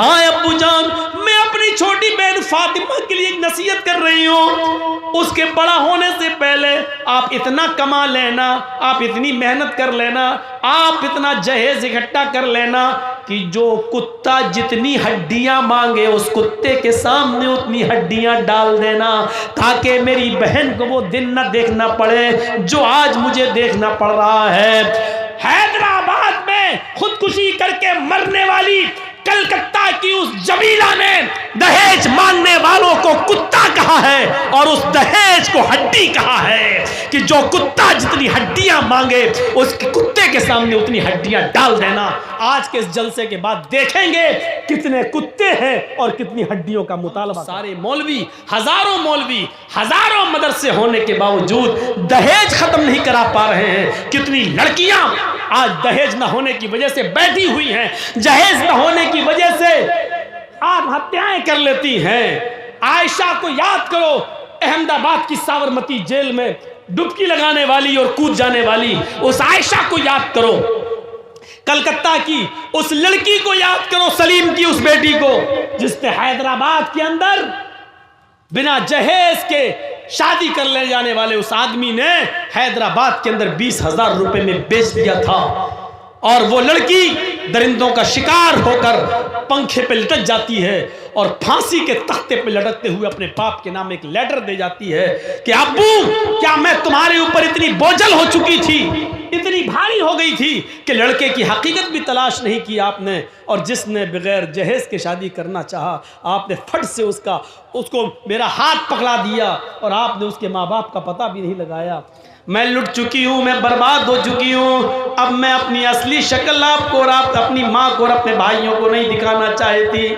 हाँ अब्बू जान, मैं अपनी छोटी बहन फातिमा के लिए एक नसीहत कर रही हूँ। उसके बड़ा होने से पहले आप इतना कमा लेना, आप इतनी मेहनत कर लेना, आप इतना जहेज इकट्ठा कर लेना कि जो कुत्ता जितनी हड्डियां मांगे उस कुत्ते के सामने उतनी हड्डियां डाल देना, ताकि मेरी बहन को वो दिन न देखना पड़े जो आज मुझे देखना पड़ रहा है। हैदराबाद में खुदकुशी करके मरने वाली कलकत्ता की उस जमीला ने दहेज मांगने वालों को कुत्ता कहा है और उस दहेज को हड्डी कहा है कि जो कुत्ता जितनी हड्डियां मांगे उसके कुत्ते के सामने उतनी हड्डियां डाल देना। आज के इस जलसे के बाद देखेंगे कितने कुत्ते हैं और कितनी हड्डियों का मुतालबा। सारे मौलवी, हजारों मदरसे होने के बावजूद दहेज खत्म नहीं करा पा रहे हैं। कितनी लड़कियां आज दहेज न होने की वजह से बैठी हुई हैं, दहेज न होने की वजह से आत्महत्याएं कर लेती हैं। आयशा को याद करो, अहमदाबाद की साबरमती जेल में डुबकी लगाने वाली और कूद जाने वाली उस आयशा को याद करो। कलकत्ता की उस लड़की को याद करो, सलीम की उस बेटी को जिसने हैदराबाद के अंदर बिना जहेज के शादी कर ले जाने वाले उस आदमी ने हैदराबाद के अंदर 20,000 रुपए में बेच दिया था। और वो लड़की दरिंदों का शिकार होकर पंखे पे लटक जाती है और फांसी के तख्ते पे लटकते हुए अपने बाप के नाम एक लेटर दे जाती है कि अब्बू, क्या मैं तुम्हारे ऊपर इतनी बोझल हो चुकी थी, इतनी भारी हो गई थी कि लड़के की हकीकत भी तलाश नहीं की आपने, और जिसने बगैर जहेज के शादी करना चाहा आपने फट से उसको मेरा हाथ पकड़ा दिया और आपने उसके माँ बाप का पता भी नहीं लगाया। मैं लुट चुकी हूँ, मैं बर्बाद हो चुकी हूँ। अब मैं अपनी असली शक्ल आपको और आप अपनी माँ को और अपने भाइयों को नहीं दिखाना चाहती।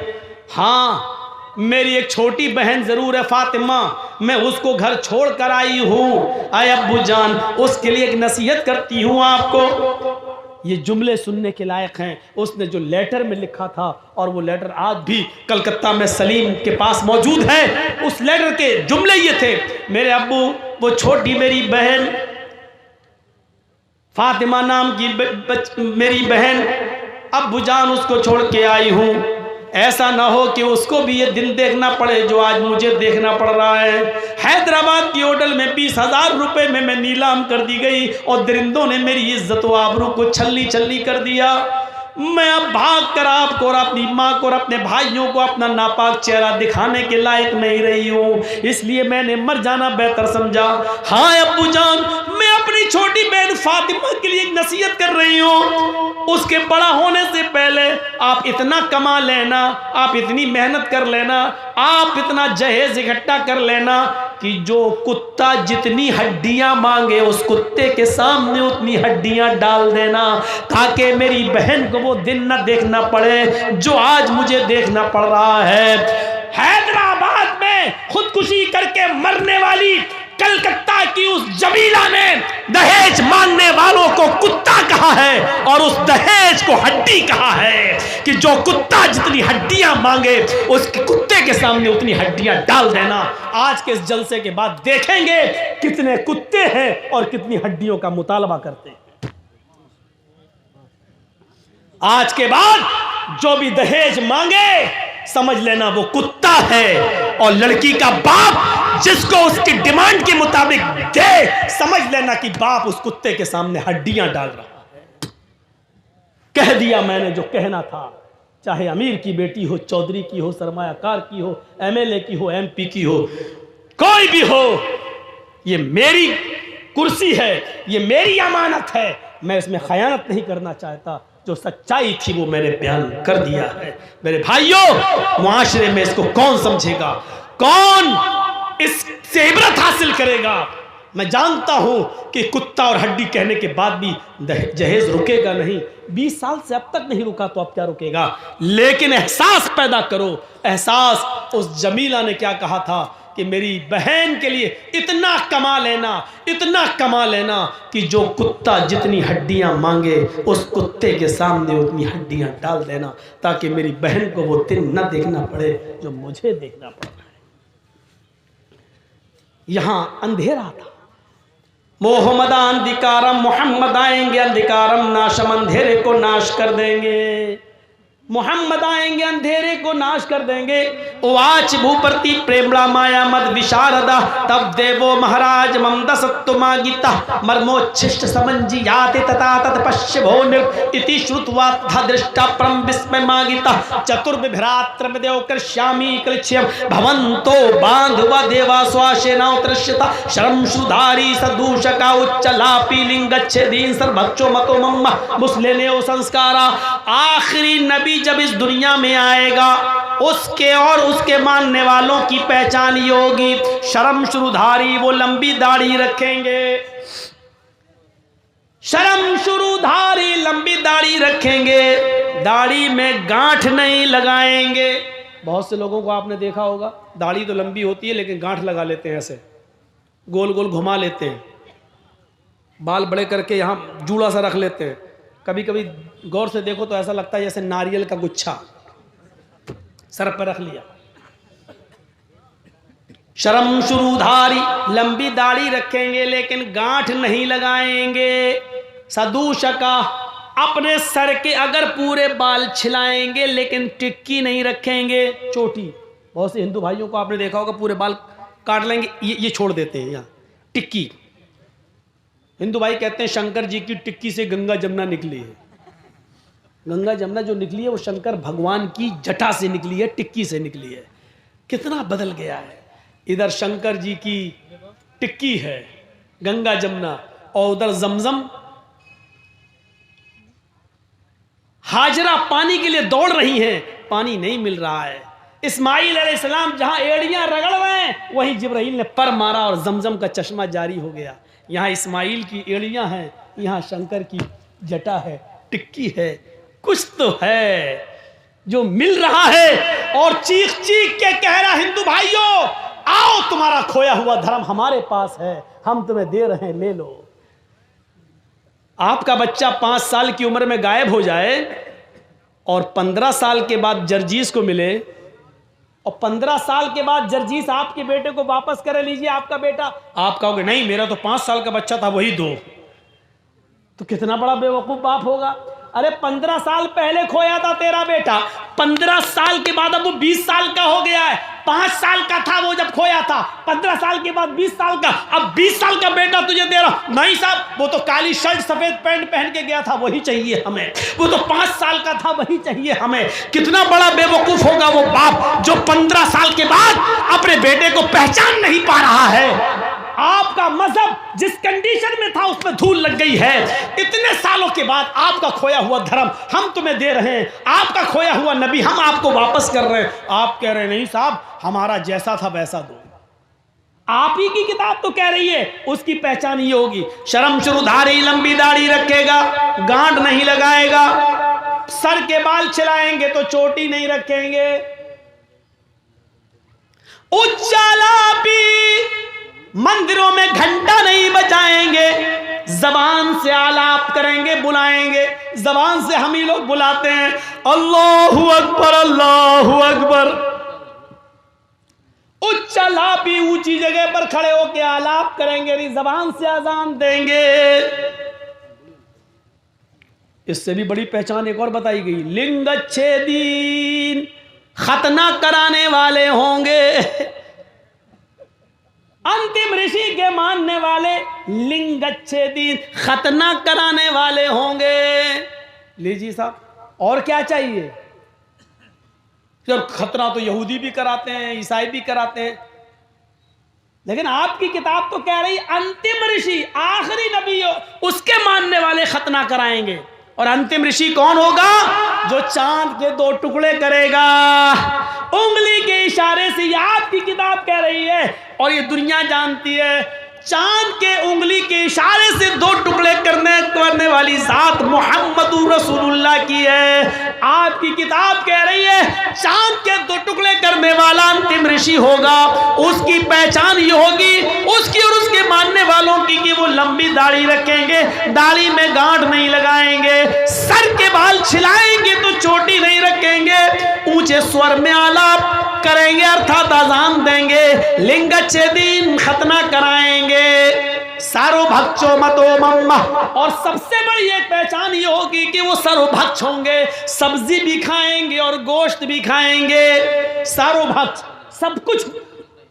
हाँ, मेरी एक छोटी बहन जरूर है फातिमा, मैं उसको घर छोड़ कर आई हूँ। आए अब्बू जान, उसके लिए एक नसीहत करती हूँ आपको। ये जुमले सुनने के लायक हैं। उसने जो लेटर में लिखा था और वो लेटर आज भी कलकत्ता में सलीम के पास मौजूद है। उस लेटर के जुमले ये थे, मेरे अब्बू, वो छोटी मेरी बहन फातिमा नाम की मेरी बहन, अब्बू जान उसको छोड़ के आई हूँ। ऐसा ना हो कि उसको भी ये दिन देखना पड़े जो आज मुझे देखना पड़ रहा है। हैदराबाद की होटल में 20,000 रुपए में मैं नीलाम कर दी गई और दरिंदों ने मेरी इज्जत व आबरू को छल्ली छल्ली कर दिया। मैं अब भाग कर आपको और अपनी माँ को और अपने भाइयों को अपना नापाक चेहरा दिखाने के लायक नहीं रही हूँ, इसलिए मैंने मर जाना बेहतर समझा। हाँ अब्बू जान, मैं अपनी छोटी बहन फातिमा के लिए एक नसीहत कर रही हूँ। उसके बड़ा होने से पहले आप इतना कमा लेना, आप इतनी मेहनत कर लेना, आप इतना जहेज इकट्ठा कर लेना कि जो कुत्ता जितनी हड्डियां मांगे उस कुत्ते के सामने उतनी हड्डियां डाल देना, ताकि मेरी बहन को वो दिन न देखना पड़े जो आज मुझे देखना पड़ रहा है। हैदराबाद में खुदकुशी करके मरने वाली कलकत्ता की उस जमीला ने दहेज मांगने वालों को कुत्ता कहा है और उस दहेज को हड्डी कहा है कि जो कुत्ता जितनी हड्डियां मांगे उसके कुत्ते के सामने उतनी हड्डियां डाल देना। आज के इस जलसे के बाद देखेंगे कितने कुत्ते हैं और कितनी हड्डियों का मुतालबा करते हैं। आज के बाद जो भी दहेज मांगे समझ लेना वो कुत्ता है, और लड़की का बाप जिसको उसकी डिमांड के मुताबिक दे समझ लेना कि बाप उस कुत्ते के सामने हड्डियां डाल रहा है। कह दिया मैंने जो कहना था, चाहे अमीर की बेटी हो, चौधरी की हो, सरमायाकार की हो, एमएलए की हो, एमपी की हो, कोई भी हो, ये मेरी कुर्सी है, ये मेरी अमानत है, मैं इसमें खयानत नहीं करना चाहता। जो सच्चाई थी वो मैंने बयान कर दिया है। मेरे भाइयों, मुआशरे में इसको कौन समझेगा, कौन इससे इबरत हासिल करेगा? मैं जानता हूं कि कुत्ता और हड्डी कहने के बाद भी जहेज रुकेगा नहीं। 20 साल से अब तक नहीं रुका तो अब क्या रुकेगा? लेकिन एहसास पैदा करो। एहसास उस जमीला ने क्या कहा था कि मेरी बहन के लिए इतना कमा लेना कि जो कुत्ता जितनी हड्डियां मांगे उस कुत्ते के सामने उतनी हड्डियां डाल देना, ताकि मेरी बहन को वो दिन न देखना पड़े जो मुझे देखना पड़ रहा है। यहां अंधेरा था। मोहम्मद अंधिकारम, मोहम्मद आएंगे अंधिकारम नाशम, अंधेरे को नाश कर देंगे। मोहम्मद आएंगे अंधेरे को नाश कर देंगे। उवाच भूप्रति प्रेमड़ा माया मद विशारदा तब देवो महाराज ममदसत्तु मागिता मर्मोच्छिष्ट समंजियाति तथा तत्पश्य भो निर इति श्रुत्वा तथा दृष्टा परम विस्मय मागिता चतुर्विभ्रात्र देव कृष्यामि कृच्छ्यम भवन्तो बांधवा देवा स्वाशेना दृश्यता शरम सुधारी सदूषका उच्चलापी लिंगच्छेदीन सर्वक्षो मतो मम्मा मुस्लिनेओ संस्कारा। आखिरी नबी जब इस दुनिया में आएगा उसके और उसके मानने वालों की पहचान ये होगी, शर्म शुरूधारी, वो लंबी दाढ़ी रखेंगे। शर्म शुरूधारी लंबी दाढ़ी रखेंगे, दाढ़ी में गांठ नहीं लगाएंगे। बहुत से लोगों को आपने देखा होगा दाढ़ी तो लंबी होती है लेकिन गांठ लगा लेते हैं, ऐसे गोल गोल घुमा लेते हैं, बाल बड़े करके यहाँ जूड़ा सा रख लेते हैं। कभी कभी गौर से देखो तो ऐसा लगता है जैसे नारियल का गुच्छा सर पर रख लिया। शर्म शुरूधारी लंबी दाढ़ी रखेंगे लेकिन गांठ नहीं लगाएंगे। सदूषका अपने सर के अगर पूरे बाल छिलाएंगे लेकिन टिक्की नहीं रखेंगे, चोटी। बहुत से हिंदू भाइयों को आपने देखा होगा पूरे बाल काट लेंगे, ये छोड़ देते हैं यहाँ टिक्की। हिंदू भाई कहते हैं शंकर जी की टिक्की से गंगा जमुना निकली है। गंगा जमुना जो निकली है वो शंकर भगवान की जटा से निकली है, टिक्की से निकली है। कितना बदल गया है। इधर शंकर जी की टिक्की है गंगा जमुना, और उधर जमजम। हाजरा पानी के लिए दौड़ रही हैं, पानी नहीं मिल रहा है। इस्माइल अलैहिस्सलाम जहां एड़ियां रगड़ रहे हैं वहीं जिब्राइल ने पर मारा और जमजम का चश्मा जारी हो गया। यहाँ इस्माइल की एड़ियां हैं, यहाँ शंकर की जटा है, टिक्की है। कुछ तो है जो मिल रहा है। और चीख चीख के कह रहा हिंदू भाइयों, आओ तुम्हारा खोया हुआ धर्म हमारे पास है, हम तुम्हें दे रहे हैं, ले लो। आपका बच्चा 5 साल की उम्र में गायब हो जाए और 15 साल के बाद जर्जीस को मिले, और 15 साल के बाद जर्जीस आपके बेटे को वापस करे, लीजिए आपका बेटा। आप कहोगे नहीं मेरा तो 5 साल का बच्चा था, वही दो। तो कितना बड़ा बेवकूफ बाप होगा। अरे 15 साल पहले खोया था तेरा बेटा, 15 साल के बाद अब वो 20 साल का हो गया है। 5 साल का था वो जब खोया था, 15 साल के बाद 20 साल का, अब 20 साल का बेटा तुझे दे रहा। नहीं साहब, वो तो काली शर्ट सफेद पैंट पहन के गया था, वही चाहिए हमें। वो तो 5 साल का था, वही चाहिए हमें। कितना बड़ा बेवकूफ होगा वो बाप जो 15 साल के बाद अपने बेटे को पहचान नहीं पा रहा है। आपका मजहब जिस कंडीशन में था उसमें धूल लग गई है। इतने सालों के बाद आपका खोया हुआ धर्म हम तुम्हें दे रहे हैं, आपका खोया हुआ नबी हम आपको वापस कर रहे हैं। आप कह रहे हैं नहीं साहब, हमारा जैसा था वैसा दो। आप ही की किताब तो कह रही है उसकी पहचान ये होगी। शर्म शुरूधारी लंबी दाढ़ी रखेगा, गांठ नहीं लगाएगा, सर के बाल छिलाएंगे तो चोटी नहीं रखेंगे। उच्चालापी मंदिरों में घंटा नहीं बजाएंगे, जबान से आलाप करेंगे, बुलाएंगे। जबान से हम ही लोग बुलाते हैं अल्लाहु अकबर अल्लाहु अकबर। उच्चालापी ऊंची जगह पर खड़े होकर आलाप करेंगे, जबान से अजान देंगे। इससे भी बड़ी पहचान एक और बताई गई, लिंगच्छेदीन, खतना कराने वाले होंगे। अंतिम ऋषि के मानने वाले लिंगच्छेदीन, खतना कराने वाले होंगे। लीजिए साहब, और क्या चाहिए। जब खतना तो यहूदी भी कराते हैं, ईसाई भी कराते हैं, लेकिन आपकी किताब तो कह रही अंतिम ऋषि, आखिरी नबी हो, उसके मानने वाले खतना कराएंगे। और अंतिम ऋषि कौन होगा? जो चांद के 2 टुकड़े करेगा उंगली के इशारे से। ये आपकी किताब कह रही है और ये दुनिया जानती है। चांद के उंगली के इशारे से 2 टुकड़े करने वाली जात मोहम्मदुर रसूलुल्लाह की है। आपकी किताब कह रही है चांद के 2 टुकड़े करने वाला अंतिम ऋषि होगा। उसकी पहचान ये होगी उसकी और उसके मानने वालों की कि वो लंबी दाढ़ी रखेंगे, दाढ़ी में गांठ नहीं लगाएंगे, सर के बाल छिलाएंगे तो चोटी नहीं रखेंगे, ऊंचे स्वर में आलाप करेंगे अर्थात अजान देंगे, लिंगच्छेदीन खतना कराएंगे। सर्वभक्षो मतो मम्मा, और सबसे बड़ी एक पहचान ये होगी कि वो सर्वभक्ष होंगे, सब्जी भी खाएंगे और गोश्त भी खाएंगे। सर्वभक्ष, सब कुछ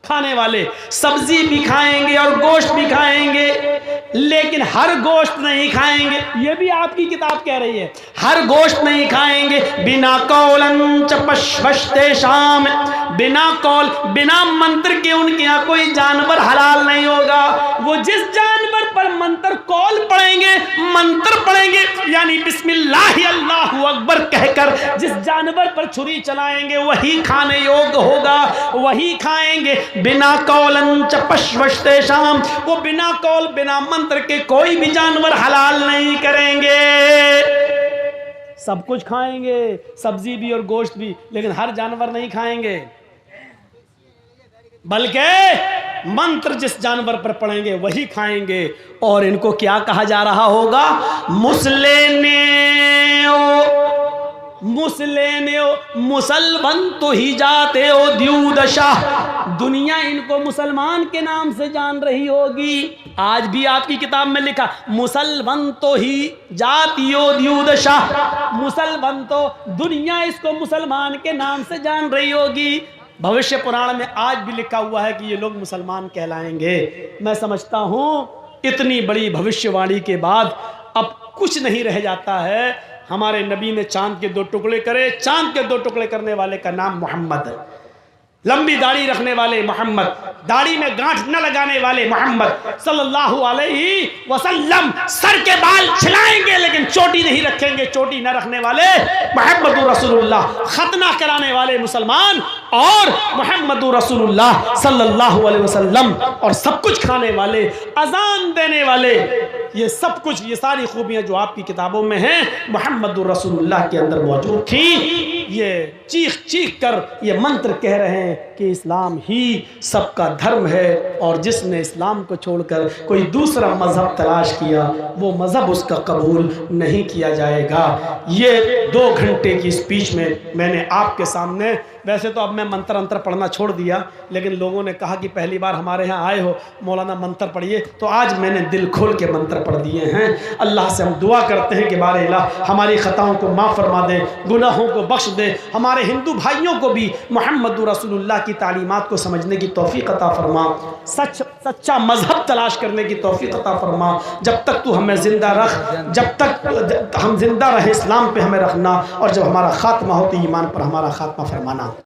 खाने वाले, सब्जी भी खाएंगे और गोश्त भी खाएंगे, लेकिन हर गोश्त नहीं खाएंगे। ये भी आपकी किताब कह रही है, हर गोश्त नहीं खाएंगे। बिना कौलन च पश्वस्ते शाम, बिना कौल, बिना मंत्र के उनके यहाँ कोई जानवर हलाल नहीं होगा। वो जिस जानवर पर मंत्र कौल पढ़ेंगे, मंत्र पढ़ेंगे, यानी बिस्मिल्लाह अल्लाहु अकबर कहकर जिस जानवर पर छुरी चलाएंगे वही खाने योग्य होगा, वही खाएंगे। बिना कौलन च पश्वस्ते शाम, वो बिना कौल बिना मंत्र के कोई भी जानवर हलाल नहीं करेंगे। सब कुछ खाएंगे, सब्जी भी और गोश्त भी, लेकिन हर जानवर नहीं खाएंगे, बल्कि मंत्र जिस जानवर पर पढ़ेंगे वही खाएंगे। और इनको क्या कहा जा रहा होगा? मुसलेने मुसलमान तो ही जाते हो द्यूदशा, दुनिया इनको मुसलमान के नाम से जान रही होगी। आज भी आपकी किताब में लिखा मुसलमान तो ही जातियो द्यूदशा, मुसलमान तो दुनिया इसको मुसलमान के नाम से जान रही होगी। भविष्य पुराण में आज भी लिखा हुआ है कि ये लोग मुसलमान कहलाएंगे। मैं समझता हूं इतनी बड़ी भविष्यवाणी के बाद अब कुछ नहीं रह जाता है। हमारे नबी ने चांद के 2 टुकड़े करे, चांद के 2 टुकड़े करने वाले का नाम मोहम्मद है। लंबी दाढ़ी रखने वाले मोहम्मद, दाढ़ी में गांठ न लगाने वाले मोहम्मद सल्लल्लाहु अलैहि वसल्लम, सर के बाल छिलाएंगे लेकिन चोटी नहीं रखेंगे, चोटी न रखने वाले मोहम्मद रसूलुल्लाह, खतना कराने वाले मुसलमान और मोहम्मद रसूलुल्लाह सल्लल्लाहु अलैहि वसल्लम, और सब कुछ खाने वाले, अजान देने वाले, ये सब कुछ, ये सारी खूबियां जो आपकी किताबों में हैं मोहम्मद रसूलुल्लाह के अंदर मौजूद थी। ये चीख चीख कर ये मंत्र कह रहे हैं कि इस्लाम ही सबका धर्म है, और जिसने इस्लाम को छोड़कर कोई दूसरा मजहब तलाश किया वो मजहब उसका कबूल नहीं किया जाएगा। ये 2 घंटे की स्पीच में मैंने आपके सामने, वैसे तो अब मैं मंत्र अंतर पढ़ना छोड़ दिया, लेकिन लोगों ने कहा कि पहली बार हमारे यहाँ आए हो मौलाना मंत्र पढ़िए, तो आज मैंने दिल खोल के मंत्र पढ़ दिए हैं। अल्लाह से हम दुआ करते हैं कि बारे इलाह हमारी ख़ताओं को माफ़ फरमा दे, गुनाहों को बख्श दे, हमारे हिंदू भाइयों को भी मोहम्मद रसूलुल्लाह की तालीमात को समझने की तौफीक अता फरमा, सच्चा मजहब तलाश करने की तौफीक अता फरमा। जब तक तू हमें ज़िंदा रख, जब तक हम जिंदा रहे इस्लाम पे हमें रखना, और जब हमारा खात्मा हो तो ईमान पर हमारा खात्मा फरमाना।